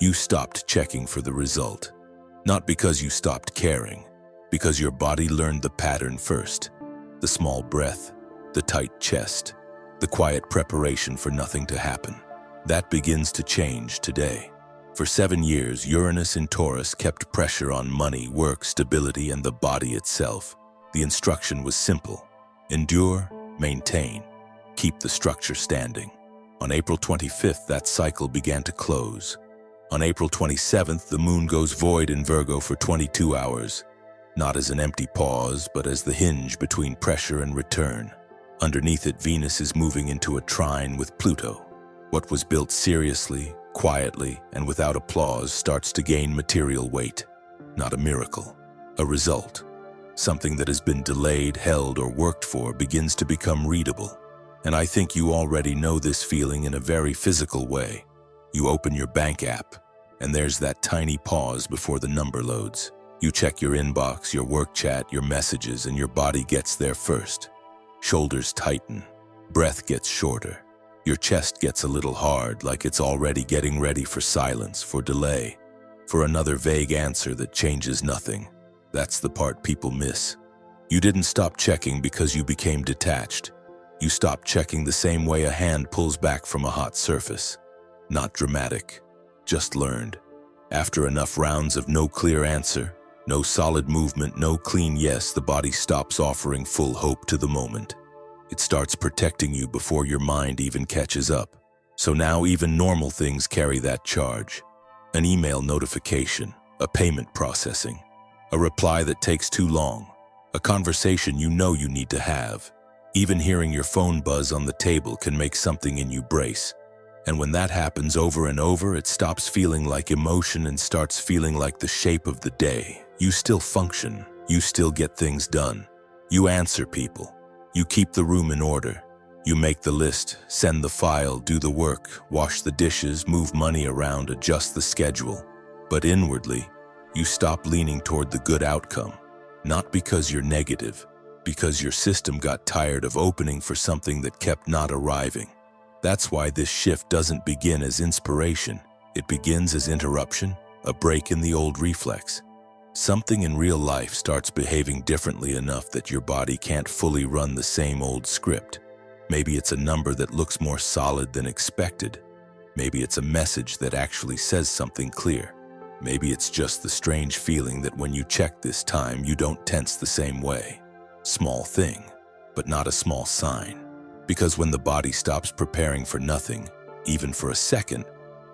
You stopped checking for the result. Not because you stopped caring, because your body learned the pattern first. The small breath, the tight chest, the quiet preparation for nothing to happen. That begins to change today. For 7 years, Uranus in Taurus kept pressure on money, work, stability, and the body itself. The instruction was simple: endure, maintain, keep the structure standing. On April 25th, that cycle began to close. On April 27th, the moon goes void in Virgo for 22 hours, not as an empty pause, but as the hinge between pressure and return. Underneath it, Venus is moving into a trine with Pluto. What was built seriously, quietly, and without applause starts to gain material weight. Not a miracle, a result. Something that has been delayed, held, or worked for begins to become readable. And I think you already know this feeling in a very physical way. You open your bank app, and there's that tiny pause before the number loads. You check your inbox, your work chat, your messages, and your body gets there first. Shoulders tighten, breath gets shorter. Your chest gets a little hard, like it's already getting ready for silence, for delay, for another vague answer that changes nothing. That's the part people miss. You didn't stop checking because you became detached. You stopped checking the same way a hand pulls back from a hot surface. Not dramatic, just learned. After enough rounds of no clear answer, no solid movement, no clean yes, the body stops offering full hope to the moment. It starts protecting you before your mind even catches up. So now even normal things carry that charge. An email notification, a payment processing, a reply that takes too long, a conversation you know you need to have. Even hearing your phone buzz on the table can make something in you brace. And when that happens over and over, it stops feeling like emotion and starts feeling like the shape of the day. You still function. You still get things done. You answer people. You keep the room in order. You make the list, send the file, do the work, wash the dishes, move money around, adjust the schedule. But inwardly, you stop leaning toward the good outcome. Not because you're negative, because your system got tired of opening for something that kept not arriving. That's why this shift doesn't begin as inspiration. It begins as interruption, a break in the old reflex. Something in real life starts behaving differently enough that your body can't fully run the same old script. Maybe it's a number that looks more solid than expected. Maybe it's a message that actually says something clear. Maybe it's just the strange feeling that when you check this time, you don't tense the same way. Small thing, but not a small sign. Because when the body stops preparing for nothing, even for a second,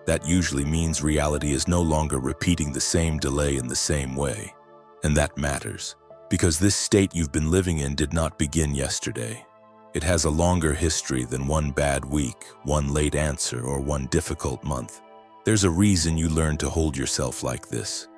that usually means reality is no longer repeating the same delay in the same way. And that matters, because this state you've been living in did not begin yesterday. It has a longer history than one bad week, one late answer, or one difficult month. There's a reason you learned to hold yourself like this.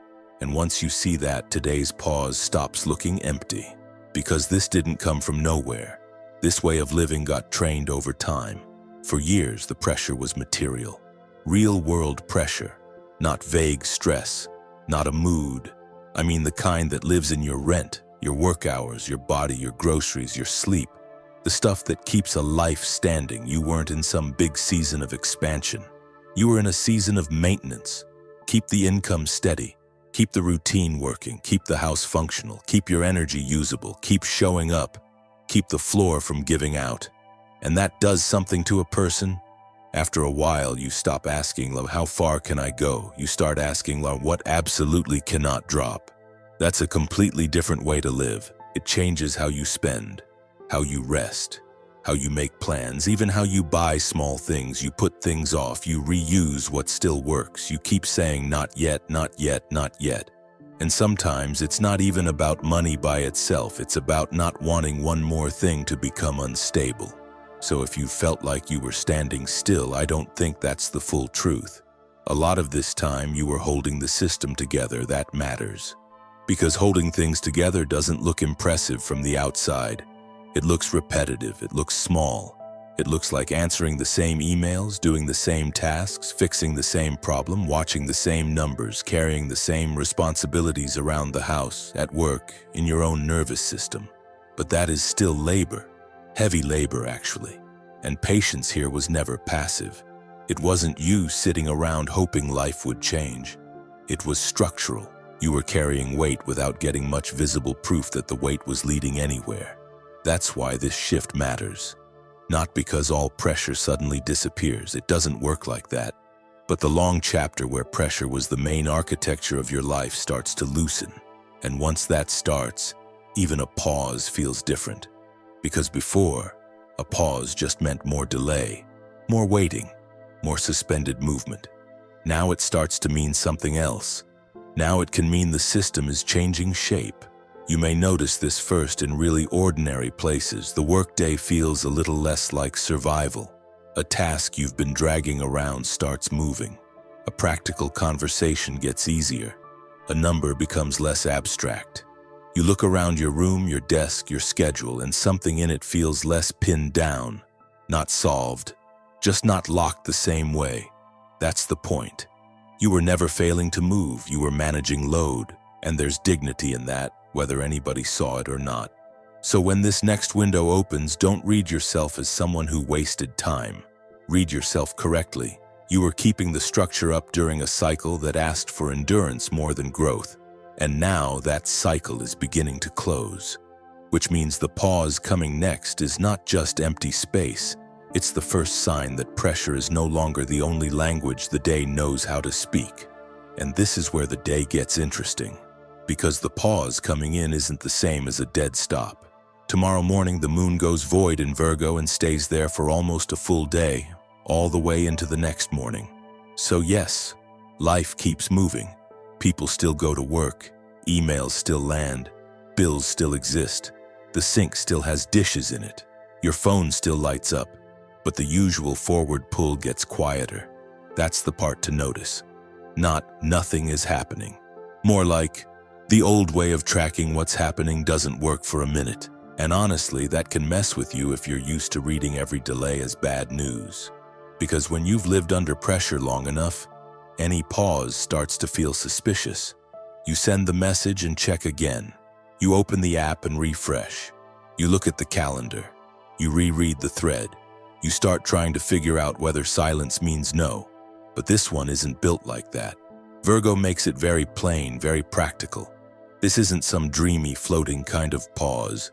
And once you see that, today's pause stops looking empty. Because this didn't come from nowhere. This way of living got trained over time. For years, the pressure was material. Real-world pressure, not vague stress, not a mood. I mean the kind that lives in your rent, your work hours, your body, your groceries, your sleep. The stuff that keeps a life standing. You weren't in some big season of expansion. You were in a season of maintenance. Keep the income steady. Keep the routine working. Keep the house functional. Keep your energy usable. Keep showing up. Keep the floor from giving out. And that does something to a person. After a while, you stop asking, how far can I go? You start asking, what absolutely cannot drop? That's a completely different way to live. It changes how you spend, how you rest, how you make plans, even how you buy small things. You put things off, you reuse what still works. You keep saying, not yet, not yet, not yet. And sometimes it's not even about money by itself. It's about not wanting one more thing to become unstable. So if you felt like you were standing still, I don't think that's the full truth. A lot of this time you were holding the system together. That matters. Because holding things together doesn't look impressive from the outside. It looks repetitive. It looks small. It looks like answering the same emails, doing the same tasks, fixing the same problem, watching the same numbers, carrying the same responsibilities around the house, at work, in your own nervous system. But that is still labor. Heavy labor, actually. And patience here was never passive. It wasn't you sitting around hoping life would change. It was structural. You were carrying weight without getting much visible proof that the weight was leading anywhere. That's why this shift matters. Not because all pressure suddenly disappears. It doesn't work like that. But the long chapter where pressure was the main architecture of your life starts to loosen. And once that starts, even a pause feels different. Because before, a pause just meant more delay, more waiting, more suspended movement. Now it starts to mean something else. Now it can mean the system is changing shape. You may notice this first in really ordinary places. The workday feels a little less like survival. A task you've been dragging around starts moving. A practical conversation gets easier. A number becomes less abstract. You look around your room, your desk, your schedule, and something in it feels less pinned down, not solved, just not locked the same way. That's the point. You were never failing to move, you were managing load, and there's dignity in that, whether anybody saw it or not. So when this next window opens, don't read yourself as someone who wasted time. Read yourself correctly. You were keeping the structure up during a cycle that asked for endurance more than growth. And now that cycle is beginning to close. Which means the pause coming next is not just empty space. It's the first sign that pressure is no longer the only language the day knows how to speak. And this is where the day gets interesting. Because the pause coming in isn't the same as a dead stop. Tomorrow morning the moon goes void in Virgo and stays there for almost a full day, all the way into the next morning. So yes, life keeps moving. People still go to work, emails still land, bills still exist, the sink still has dishes in it, your phone still lights up, but the usual forward pull gets quieter. That's the part to notice. Not nothing is happening. More like, the old way of tracking what's happening doesn't work for a minute. And honestly, that can mess with you if you're used to reading every delay as bad news. Because when you've lived under pressure long enough, any pause starts to feel suspicious. You send the message and check again. You open the app and refresh. You look at the calendar. You reread the thread. You start trying to figure out whether silence means no. But this one isn't built like that. Virgo makes it very plain, very practical. This isn't some dreamy, floating kind of pause.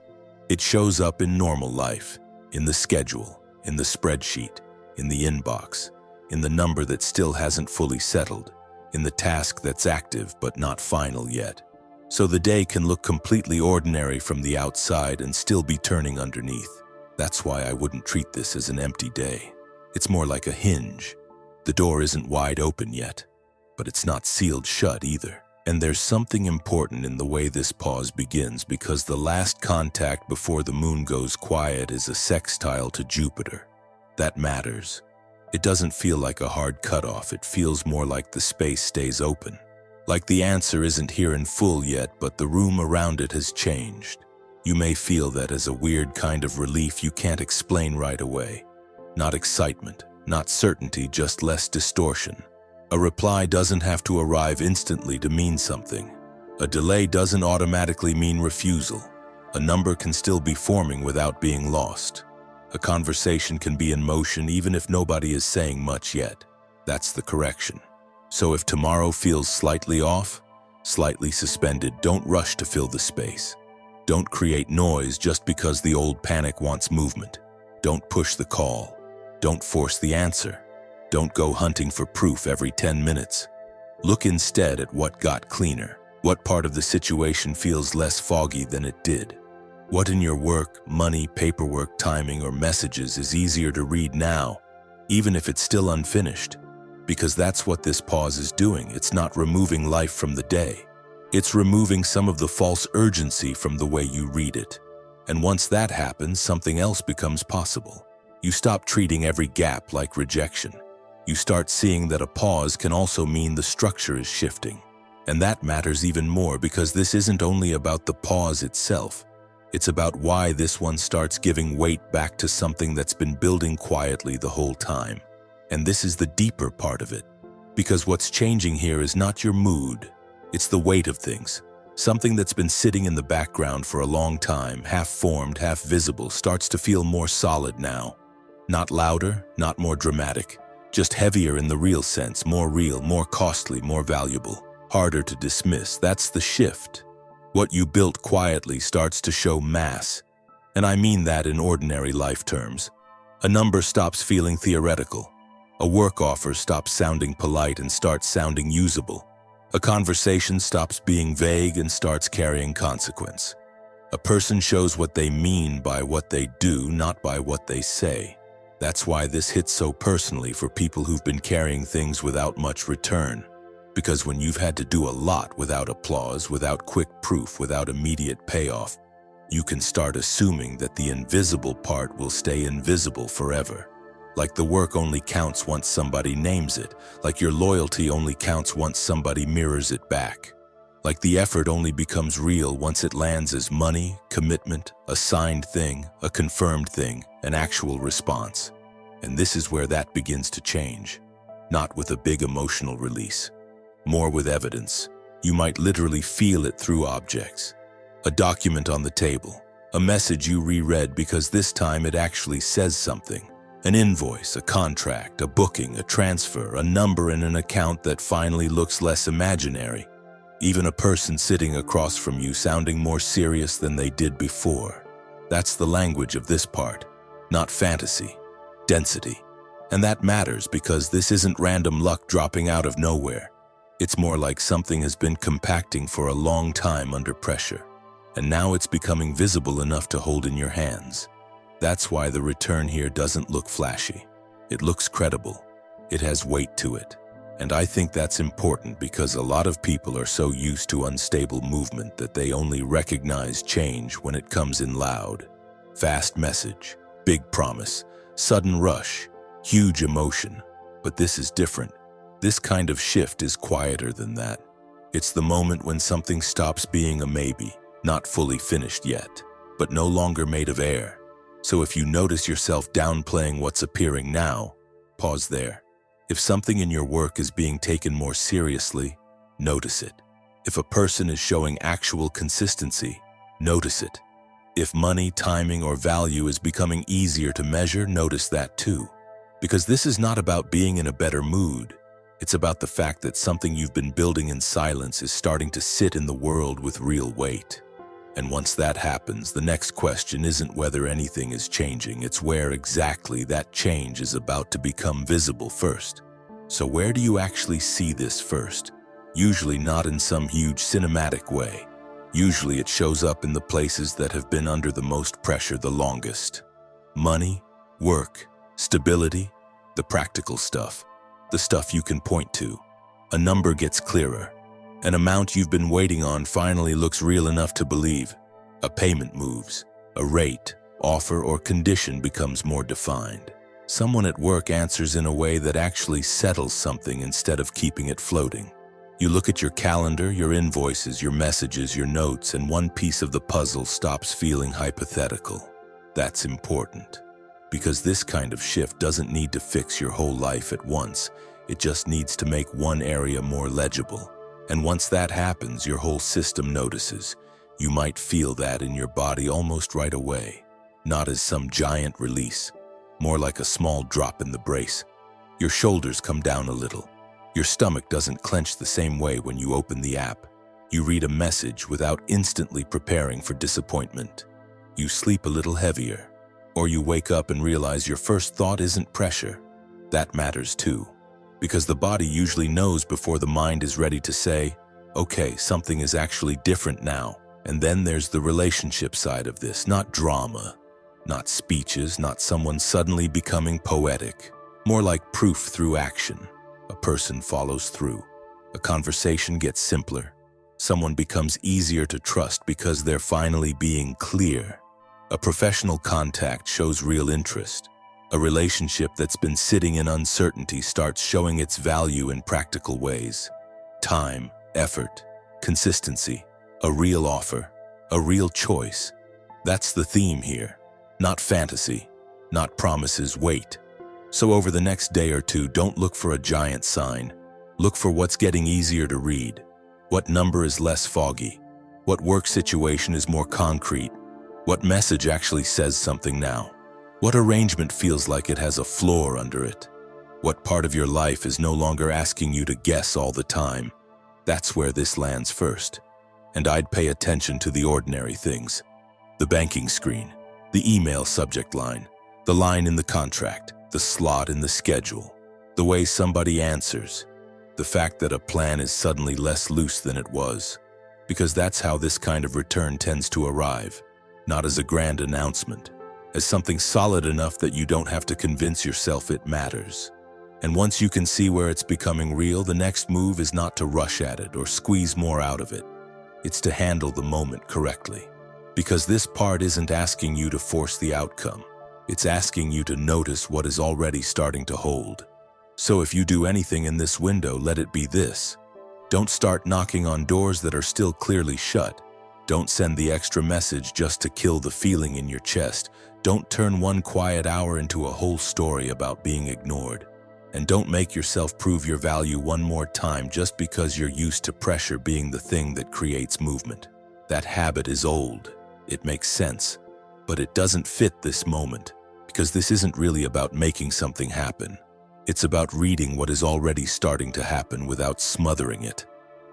It shows up in normal life, in the schedule, in the spreadsheet, in the inbox, in the number that still hasn't fully settled, in the task that's active but not final yet. So the day can look completely ordinary from the outside and still be turning underneath. That's why I wouldn't treat this as an empty day. It's more like a hinge. The door isn't wide open yet, but it's not sealed shut either. And there's something important in the way this pause begins, because the last contact before the moon goes quiet is a sextile to Jupiter. That matters. It doesn't feel like a hard cutoff. It feels more like the space stays open. Like the answer isn't here in full yet, but the room around it has changed. You may feel that as a weird kind of relief you can't explain right away. Not excitement, not certainty, just less distortion. A reply doesn't have to arrive instantly to mean something. A delay doesn't automatically mean refusal. A number can still be forming without being lost. A conversation can be in motion even if nobody is saying much yet. That's the correction. So if tomorrow feels slightly off, slightly suspended, don't rush to fill the space. Don't create noise just because the old panic wants movement. Don't push the call. Don't force the answer. Don't go hunting for proof every 10 minutes. Look instead at what got cleaner. What part of the situation feels less foggy than it did? What in your work, money, paperwork, timing, or messages is easier to read now, even if it's still unfinished? Because that's what this pause is doing. It's not removing life from the day. It's removing some of the false urgency from the way you read it. And once that happens, something else becomes possible. You stop treating every gap like rejection. You start seeing that a pause can also mean the structure is shifting. And that matters even more because this isn't only about the pause itself. It's about why this one starts giving weight back to something that's been building quietly the whole time. And this is the deeper part of it. Because what's changing here is not your mood. It's the weight of things. Something that's been sitting in the background for a long time, half formed, half visible, starts to feel more solid now. Not louder, not more dramatic. Just heavier in the real sense, more real, more costly, more valuable, harder to dismiss. That's the shift. What you built quietly starts to show mass. And I mean that in ordinary life terms. A number stops feeling theoretical. A work offer stops sounding polite and starts sounding usable. A conversation stops being vague and starts carrying consequence. A person shows what they mean by what they do, not by what they say. That's why this hits so personally for people who've been carrying things without much return. Because when you've had to do a lot without applause, without quick proof, without immediate payoff, you can start assuming that the invisible part will stay invisible forever. Like the work only counts once somebody names it, like your loyalty only counts once somebody mirrors it back. Like the effort only becomes real once it lands as money, commitment, a signed thing, a confirmed thing, an actual response. And this is where that begins to change. Not with a big emotional release, more with evidence. You might literally feel it through objects. A document on the table, a message you reread because this time it actually says something. An invoice, a contract, a booking, a transfer, a number in an account that finally looks less imaginary. Even a person sitting across from you sounding more serious than they did before. That's the language of this part, not fantasy, density. And that matters because this isn't random luck dropping out of nowhere. It's more like something has been compacting for a long time under pressure. And now it's becoming visible enough to hold in your hands. That's why the return here doesn't look flashy. It looks credible. It has weight to it. And I think that's important because a lot of people are so used to unstable movement that they only recognize change when it comes in loud. Fast message, big promise, sudden rush, huge emotion. But this is different. This kind of shift is quieter than that. It's the moment when something stops being a maybe, not fully finished yet, but no longer made of air. So if you notice yourself downplaying what's appearing now, pause there. If something in your work is being taken more seriously, notice it. If a person is showing actual consistency, notice it. If money, timing, or value is becoming easier to measure, notice that too. Because this is not about being in a better mood. It's about the fact that something you've been building in silence is starting to sit in the world with real weight. And once that happens, the next question isn't whether anything is changing, it's where exactly that change is about to become visible first. So where do you actually see this first? Usually not in some huge cinematic way. Usually it shows up in the places that have been under the most pressure the longest. Money, work, stability, the practical stuff, the stuff you can point to. A number gets clearer. An amount you've been waiting on finally looks real enough to believe. A payment moves. A rate, offer, or condition becomes more defined. Someone at work answers in a way that actually settles something instead of keeping it floating. You look at your calendar, your invoices, your messages, your notes, and one piece of the puzzle stops feeling hypothetical. That's important. Because this kind of shift doesn't need to fix your whole life at once. It just needs to make one area more legible. And once that happens, your whole system notices. You might feel that in your body almost right away. Not as some giant release, more like a small drop in the brace. Your shoulders come down a little. Your stomach doesn't clench the same way when you open the app. You read a message without instantly preparing for disappointment. You sleep a little heavier. Or you wake up and realize your first thought isn't pressure. That matters too. Because the body usually knows before the mind is ready to say, okay, something is actually different now. And then there's the relationship side of this, not drama, not speeches, not someone suddenly becoming poetic. More like proof through action. A person follows through. A conversation gets simpler. Someone becomes easier to trust because they're finally being clear. A professional contact shows real interest. A relationship that's been sitting in uncertainty starts showing its value in practical ways. Time, effort, consistency, a real offer, a real choice. That's the theme here. Not fantasy, not promises, wait. So over the next day or two, don't look for a giant sign. Look for what's getting easier to read. What number is less foggy? What work situation is more concrete? What message actually says something now? What arrangement feels like it has a floor under it? What part of your life is no longer asking you to guess all the time? That's where this lands first. And I'd pay attention to the ordinary things. The banking screen, the email subject line, the line in the contract, the slot in the schedule, the way somebody answers, the fact that a plan is suddenly less loose than it was. Because that's how this kind of return tends to arrive, not as a grand announcement, as something solid enough that you don't have to convince yourself it matters. And once you can see where it's becoming real, the next move is not to rush at it or squeeze more out of it. It's to handle the moment correctly. Because this part isn't asking you to force the outcome. It's asking you to notice what is already starting to hold. So if you do anything in this window, let it be this. Don't start knocking on doors that are still clearly shut. Don't send the extra message just to kill the feeling in your chest. Don't turn one quiet hour into a whole story about being ignored. And don't make yourself prove your value one more time just because you're used to pressure being the thing that creates movement. That habit is old. It makes sense. But it doesn't fit this moment, because this isn't really about making something happen. It's about reading what is already starting to happen without smothering it.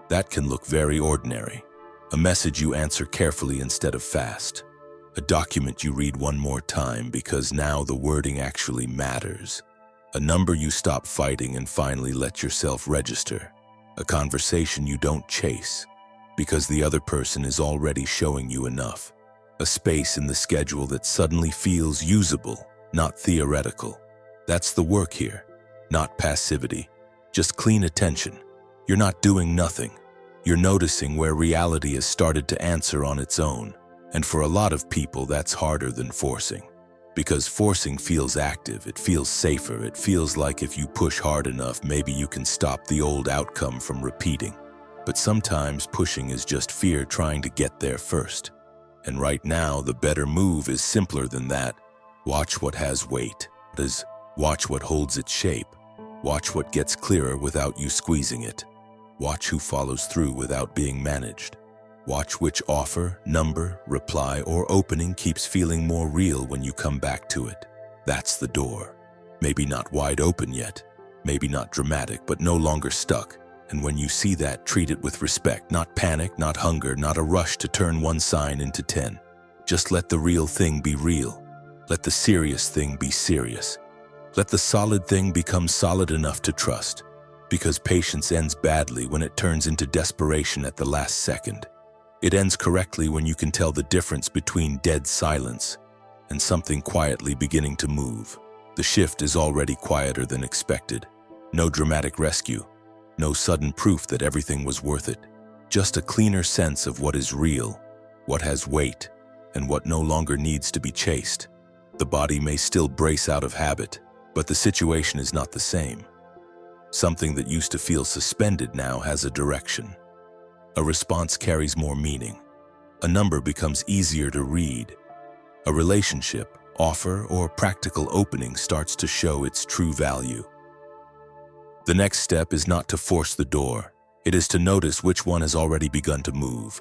That can look very ordinary. A message you answer carefully instead of fast. A document you read one more time because now the wording actually matters. A number you stop fighting and finally let yourself register. A conversation you don't chase because the other person is already showing you enough. A space in the schedule that suddenly feels usable, not theoretical. That's the work here, not passivity. Just clean attention. You're not doing nothing. You're noticing where reality has started to answer on its own. And for a lot of people, that's harder than forcing. Because forcing feels active, it feels safer, it feels like if you push hard enough, maybe you can stop the old outcome from repeating. But sometimes pushing is just fear trying to get there first. And right now, the better move is simpler than that. Watch what has weight. Watch what holds its shape. Watch what gets clearer without you squeezing it. Watch who follows through without being managed. Watch which offer, number, reply, or opening keeps feeling more real when you come back to it. That's the door. Maybe not wide open yet, maybe not dramatic, but no longer stuck. And when you see that, treat it with respect, not panic, not hunger, not a rush to turn one sign into 10. Just let the real thing be real. Let the serious thing be serious. Let the solid thing become solid enough to trust. Because patience ends badly when it turns into desperation at the last second. It ends correctly when you can tell the difference between dead silence and something quietly beginning to move. The shift is already quieter than expected. No dramatic rescue. No sudden proof that everything was worth it. Just a cleaner sense of what is real, what has weight, and what no longer needs to be chased. The body may still brace out of habit, but the situation is not the same. Something that used to feel suspended now has a direction. A response carries more meaning. A number becomes easier to read. A relationship, offer, or practical opening starts to show its true value. The next step is not to force the door. It is to notice which one has already begun to move.